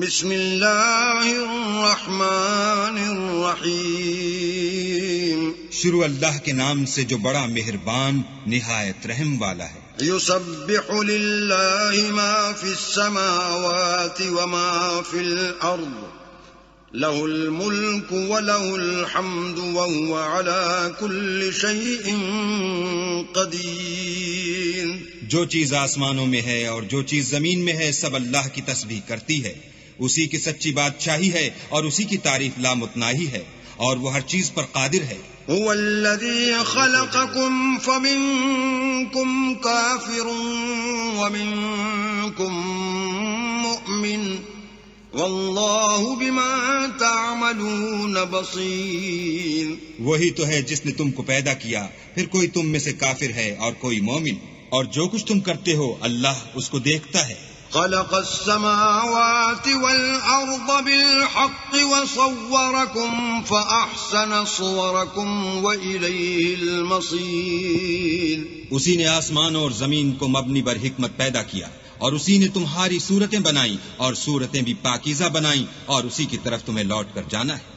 بسم اللہ الرحمن الرحیم. شروع اللہ کے نام سے جو بڑا مہربان نہایت رحم والا ہے. یسبح للہ ما فی السماوات وما فی الارض لہ الملک ولہ الحمد وہو علی کل شیء قدیر. جو چیز آسمانوں میں ہے اور جو چیز زمین میں ہے سب اللہ کی تسبیح کرتی ہے. اسی کی سچی بادشاہی ہے اور اسی کی تعریف لامتناہی ہے اور وہ ہر چیز پر قادر ہے. هو الذی خلقکم فمنکم کافر ومنکم مؤمن واللہ بما تعملون بصیر. وہی تو ہے جس نے تم کو پیدا کیا، پھر کوئی تم میں سے کافر ہے اور کوئی مومن، اور جو کچھ تم کرتے ہو اللہ اس کو دیکھتا ہے. خلق السماوات والأرض بالحق وصوركم فأحسن صوركم وإليه المصير. اسی نے آسمان اور زمین کو مبنی بر حکمت پیدا کیا اور اسی نے تمہاری صورتیں بنائیں اور صورتیں بھی پاکیزہ بنائیں اور اسی کی طرف تمہیں لوٹ کر جانا ہے.